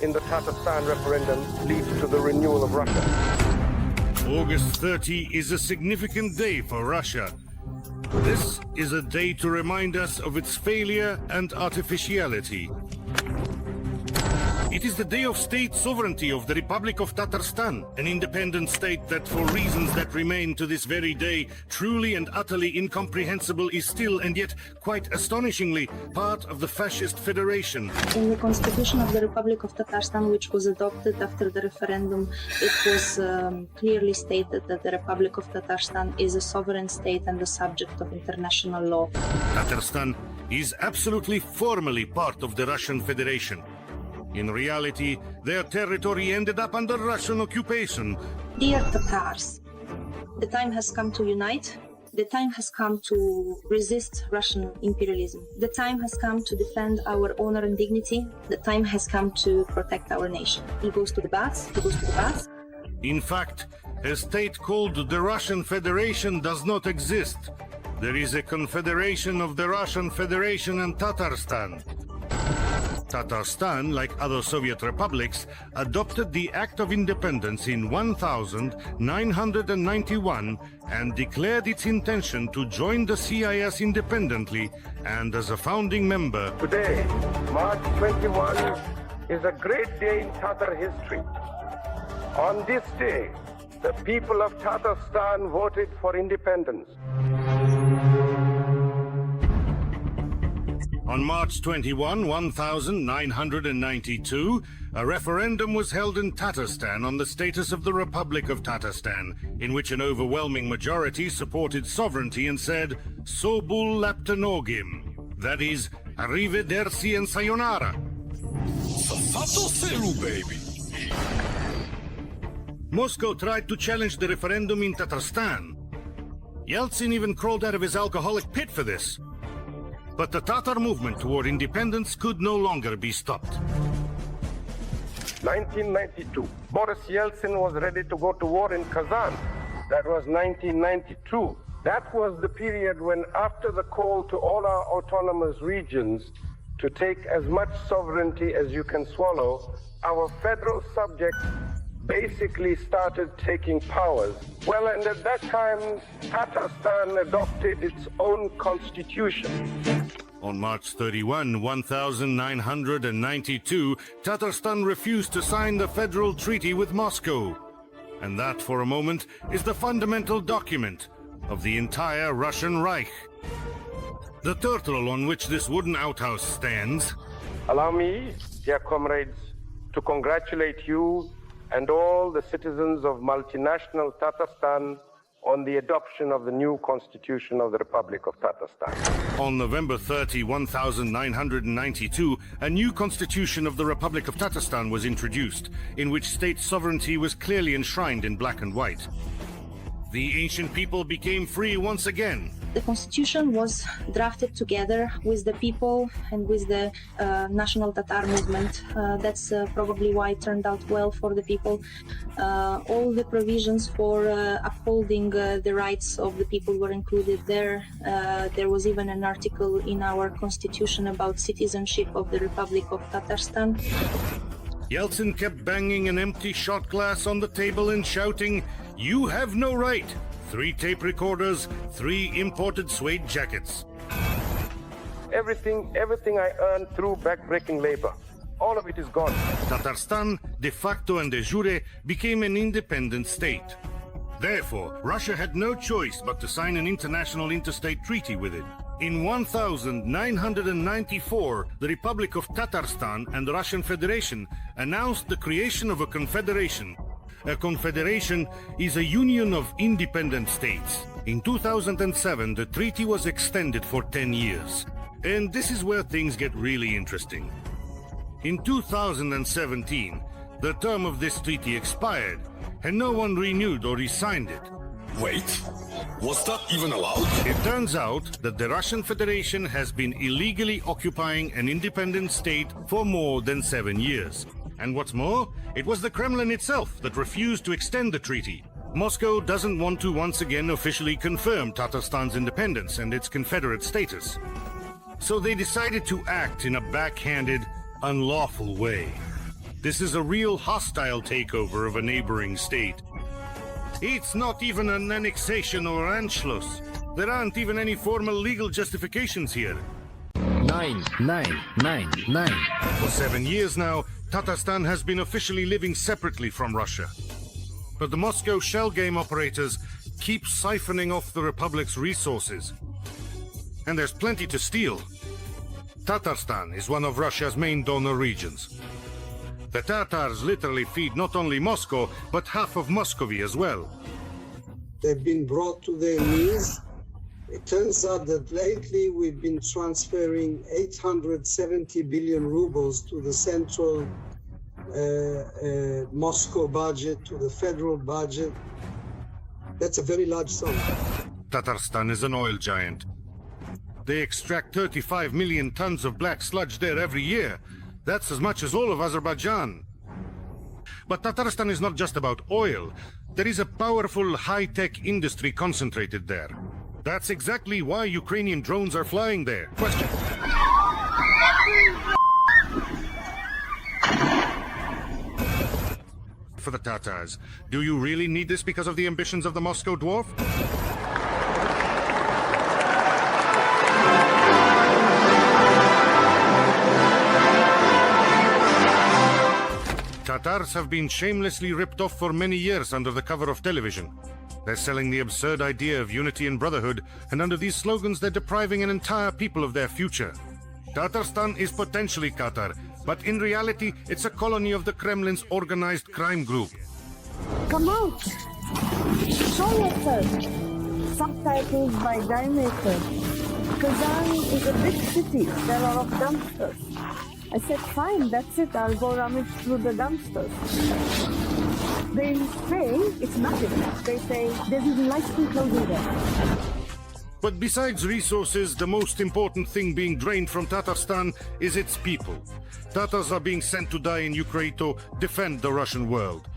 in the Tatarstan referendum leads to the renewal of Russia. August 30 is a significant day for Russia. This is a day to remind us of its failure and artificiality. It is the day of state sovereignty of the Republic of Tatarstan, an independent state that, for reasons that remain to this very day truly and utterly incomprehensible, is still, and yet quite astonishingly, part of the fascist federation. In the constitution of the Republic of Tatarstan, which was adopted after the referendum, it was clearly stated that the Republic of Tatarstan is a sovereign state and the subject of international law. Tatarstan is absolutely formally part of the Russian Federation. In reality, their territory ended up under Russian occupation. Dear Tatars, the time has come to unite. The time has come to resist Russian imperialism. The time has come to defend our honor and dignity. The time has come to protect our nation. He goes to the baths. He goes to the baths. In fact, a state called the Russian Federation does not exist. There is a confederation of the Russian Federation and Tatarstan. Tatarstan, like other Soviet republics, adopted the Act of Independence in 1991 and declared its intention to join the CIS independently and as a founding member. Today, March 21, is a great day in Tatar history. On this day, the people of Tatarstan voted for independence. On March 21, 1992, a referendum was held in Tatarstan on the status of the Republic of Tatarstan, in which an overwhelming majority supported sovereignty and said, Sobul laptanogim, that is, arrivederci and sayonara. Baby. Moscow tried to challenge the referendum in Tatarstan. Yeltsin even crawled out of his alcoholic pit for this. But the Tatar movement toward independence could no longer be stopped. 1992, Boris Yeltsin was ready to go to war in Kazan. That was 1992. That was the period when, after the call to all our autonomous regions to take as much sovereignty as you can swallow, our federal subjects basically started taking powers. Well, and at that time, Tatarstan adopted its own constitution. On March 31, 1992, Tatarstan refused to sign the federal treaty with Moscow. And that, for a moment, is the fundamental document of the entire Russian Reich. The turtle on which this wooden outhouse stands. Allow me, dear comrades, to congratulate you and all the citizens of multinational Tatarstan on the adoption of the new constitution of the Republic of Tatarstan. On November 30, 1992, a new constitution of the Republic of Tatarstan was introduced, in which state sovereignty was clearly enshrined in black and white. The ancient people became free once again. The constitution was drafted together with the people and with the national Tatar movement. That's probably why it turned out well for the people. All the provisions for upholding the rights of the people were included there. There was even an article in our constitution about citizenship of the Republic of Tatarstan. Yeltsin kept banging an empty shot glass on the table and shouting, "You have no right!" 3 tape recorders, 3 imported suede jackets. Everything I earned through backbreaking labor, all of it is gone. Tatarstan, de facto and de jure, became an independent state. Therefore, Russia had no choice but to sign an international interstate treaty with it. In 1994, the Republic of Tatarstan and the Russian Federation announced the creation of a confederation. A confederation is a union of independent states. In 2007, the treaty was extended for 10 years. And this is where things get really interesting. In 2017, the term of this treaty expired, and no one renewed or re-signed it. Wait, was that even allowed? It turns out that the Russian Federation has been illegally occupying an independent state for more than 7 years. And what's more, it was the Kremlin itself that refused to extend the treaty. Moscow doesn't want to once again officially confirm Tatarstan's independence and its confederate status. So they decided to act in a backhanded, unlawful way. This is a real hostile takeover of a neighboring state. It's not even an annexation or Anschluss. There aren't even any formal legal justifications here. 9. For 7 years now, Tatarstan has been officially living separately from Russia. But the Moscow shell game operators keep siphoning off the Republic's resources. And there's plenty to steal. Tatarstan is one of Russia's main donor regions. The Tatars literally feed not only Moscow, but half of Muscovy as well. They've been brought to their knees. It turns out that lately we've been transferring 870 billion rubles to the central Moscow budget, to the federal budget. That's a very large sum. Tatarstan is an oil giant. They extract 35 million tons of black sludge there every year. That's as much as all of Azerbaijan. But Tatarstan is not just about oil. There is a powerful high-tech industry concentrated there. That's exactly why Ukrainian drones are flying there. Question. For the Tatars, do you really need this because of the ambitions of the Moscow dwarf? Tatars have been shamelessly ripped off for many years under the cover of television. They're selling the absurd idea of unity and brotherhood, and under these slogans they're depriving an entire people of their future. Tatarstan is potentially Qatar, but in reality it's a colony of the Kremlin's organized crime group. Come out! Show yourself! Subtitles by Diameter. Kazan is a big city. There are a lot of dumpsters. I said, fine, that's it. I'll go rummage through the dumpsters. They say it's nothing. They say there's even nice clothing there. But besides resources, the most important thing being drained from Tatarstan is its people. Tatars are being sent to die in Ukraine to defend the Russian world.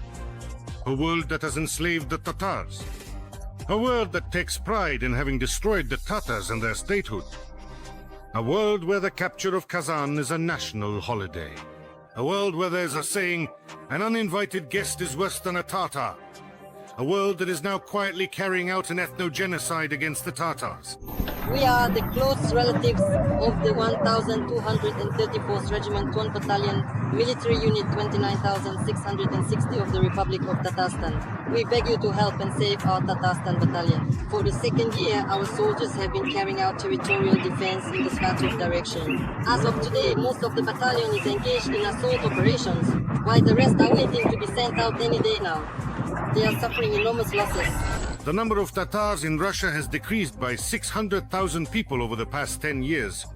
A world that has enslaved the Tatars. A world that takes pride in having destroyed the Tatars and their statehood. A world where the capture of Kazan is a national holiday. A world where there's a saying, an uninvited guest is worse than a Tatar. A world that is now quietly carrying out an ethno-genocide against the Tatars. We are the close relatives of the 1,234th Regiment 1 Battalion, Military Unit 29,660 of the Republic of Tatarstan. We beg you to help and save our Tatarstan Battalion. For the second year, our soldiers have been carrying out territorial defense in the Svatov direction. As of today, most of the battalion is engaged in assault operations, while the rest are waiting to be sent out any day now. They are suffering enormous losses. The number of Tatars in Russia has decreased by 600,000 people over the past 10 years.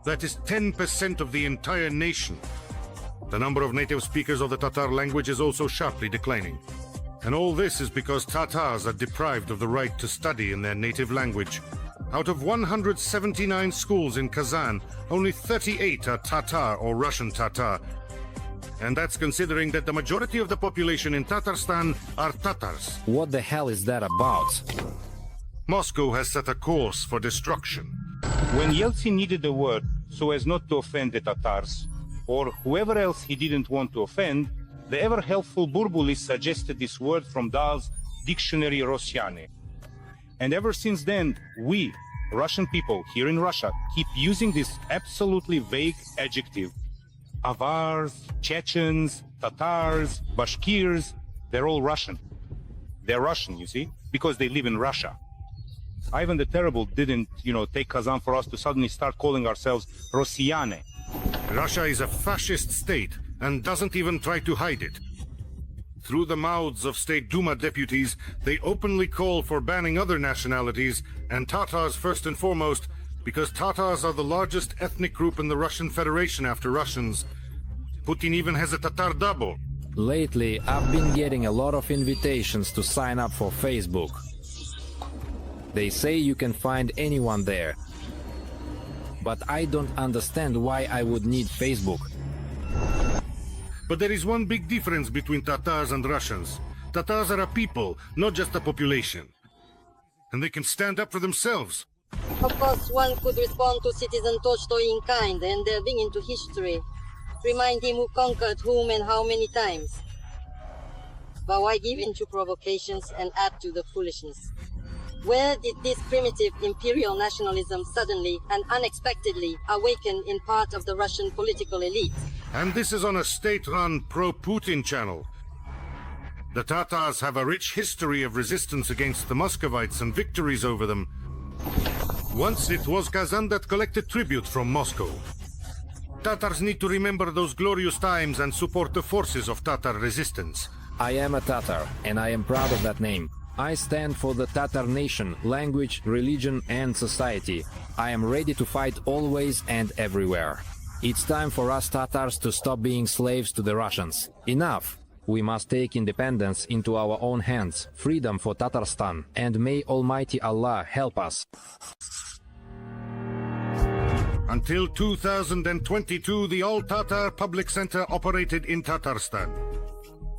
That is 10% of the entire nation. The number of native speakers of the Tatar language is also sharply declining. And all this is because Tatars are deprived of the right to study in their native language. Out of 179 schools in Kazan, only 38 are Tatar or Russian Tatar. And that's considering that the majority of the population in Tatarstan are Tatars. What the hell is that about? Moscow has set a course for destruction. When Yeltsin needed a word so as not to offend the Tatars, or whoever else he didn't want to offend, the ever-helpful Burbulis suggested this word from Dahl's Dictionary Rossiane. And ever since then, we, Russian people here in Russia, keep using this absolutely vague adjective. Avars, Chechens, Tatars, Bashkirs, they're all Russian. They're Russian, you see, because they live in Russia. Ivan the Terrible didn't, take Kazan for us to suddenly start calling ourselves Rossiane. Russia is a fascist state and doesn't even try to hide it. Through the mouths of State Duma deputies, they openly call for banning other nationalities, and Tatars first and foremost, because Tatars are the largest ethnic group in the Russian Federation after Russians. Putin even has a Tatar double. Lately, I've been getting a lot of invitations to sign up for Facebook. They say you can find anyone there. But I don't understand why I would need Facebook. But there is one big difference between Tatars and Russians. Tatars are a people, not just a population. And they can stand up for themselves. Of course, one could respond to citizen Tolstoy in kind and delving into history. Remind him who conquered whom and how many times. But why give in to provocations and add to the foolishness? Where did this primitive imperial nationalism suddenly and unexpectedly awaken in part of the Russian political elite? And this is on a state-run pro-Putin channel. The Tatars have a rich history of resistance against the Muscovites and victories over them. Once it was Kazan that collected tribute from Moscow. Tatars need to remember those glorious times and support the forces of Tatar resistance. I am a Tatar, and I am proud of that name. I stand for the Tatar nation, language, religion, and society. I am ready to fight always and everywhere. It's time for us Tatars to stop being slaves to the Russians. Enough! We must take independence into our own hands, freedom for Tatarstan, and may Almighty Allah help us. Until 2022, the All-Tatar Public Center operated in Tatarstan.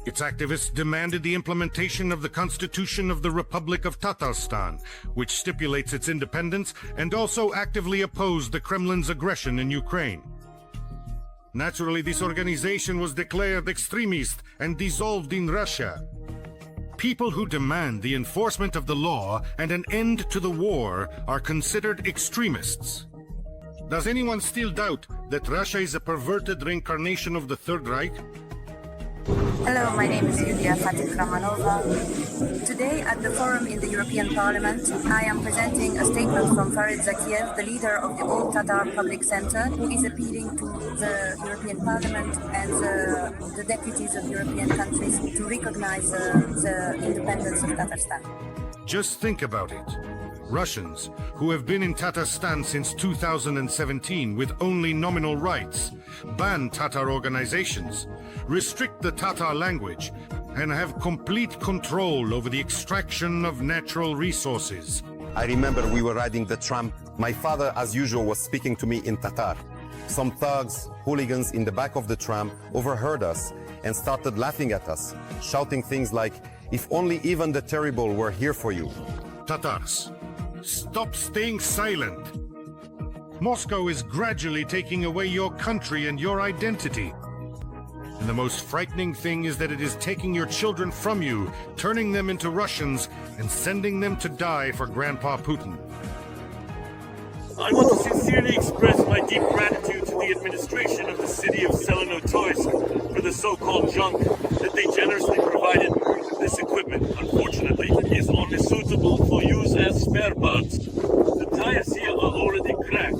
Its activists demanded the implementation of the Constitution of the Republic of Tatarstan, which stipulates its independence, and also actively opposed the Kremlin's aggression in Ukraine. Naturally, this organization was declared extremist and dissolved in Russia. People who demand the enforcement of the law and an end to the war are considered extremists. Does anyone still doubt that Russia is a perverted reincarnation of the Third Reich? Hello, my name is Yulia Fatik-Ramanova. Today at the forum in the European Parliament, I am presenting a statement from Farid Zakiev, the leader of the All-Tatar Public Center, who is appealing to the European Parliament and the deputies of European countries to recognize the independence of Tatarstan. Just think about it. Russians, who have been in Tatarstan since 2017 with only nominal rights, ban Tatar organizations, restrict the Tatar language, and have complete control over the extraction of natural resources. I remember we were riding the tram. My father, as usual, was speaking to me in Tatar. Some thugs, hooligans in the back of the tram overheard us and started laughing at us, shouting things like, "If only even the terrible were here for you." Tatars, stop staying silent. Moscow is gradually taking away your country and your identity. And the most frightening thing is that it is taking your children from you, turning them into Russians, and sending them to die for Grandpa Putin. I want to sincerely express my deep gratitude to the administration of the city of Zelenotoysk for the so-called junk that they generously provided. This equipment, unfortunately, is only suitable for use as spare parts. The tires here are already cracked.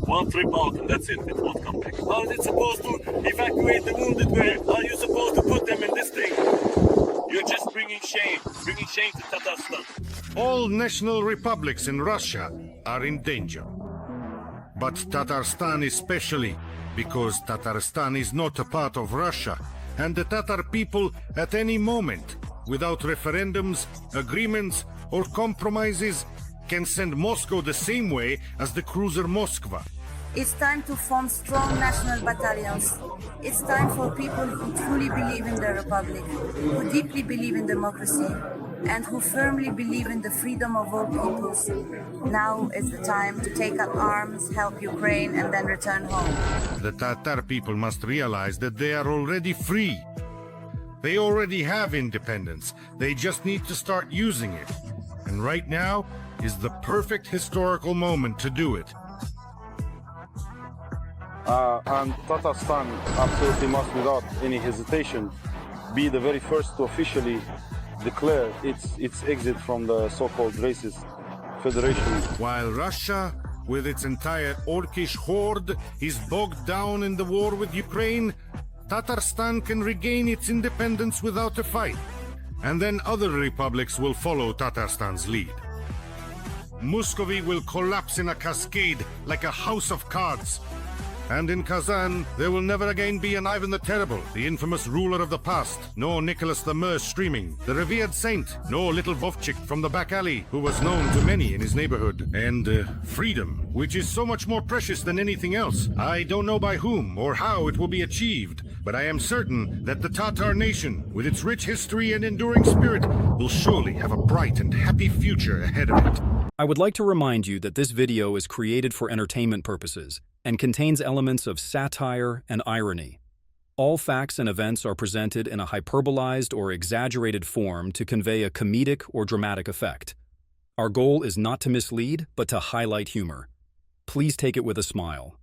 One trip out and that's it, it won't come back. How is it supposed to evacuate the wounded? Where are you supposed to put them in this thing? You're just bringing shame to Tatarstan. All national republics in Russia are in danger. But Tatarstan especially, because Tatarstan is not a part of Russia, and the Tatar people at any moment, without referendums, agreements, or compromises, can send Moscow the same way as the cruiser Moskva. It's time to form strong national battalions. It's time for people who truly believe in the republic, who deeply believe in democracy, and who firmly believe in the freedom of all peoples. Now is the time to take up arms, help Ukraine, and then return home. The Tatar people must realize that they are already free. They already have independence. They just need to start using it. And right now is the perfect historical moment to do it. And Tatarstan absolutely must, without any hesitation, be the very first to officially declare its exit from the so-called racist federation. While Russia, with its entire orcish horde, is bogged down in the war with Ukraine, Tatarstan can regain its independence without a fight. And then other republics will follow Tatarstan's lead. Muscovy will collapse in a cascade like a house of cards. And in Kazan, there will never again be an Ivan the Terrible, the infamous ruler of the past, nor Nicholas the Merce streaming, the revered saint, nor little Vovchik from the back alley, who was known to many in his neighborhood. And freedom, which is so much more precious than anything else. I don't know by whom or how it will be achieved, but I am certain that the Tatar nation, with its rich history and enduring spirit, will surely have a bright and happy future ahead of it. I would like to remind you that this video is created for entertainment purposes. and contains elements of satire and irony. All facts and events are presented in a hyperbolized or exaggerated form to convey a comedic or dramatic effect. Our goal is not to mislead, but to highlight humor. Please take it with a smile.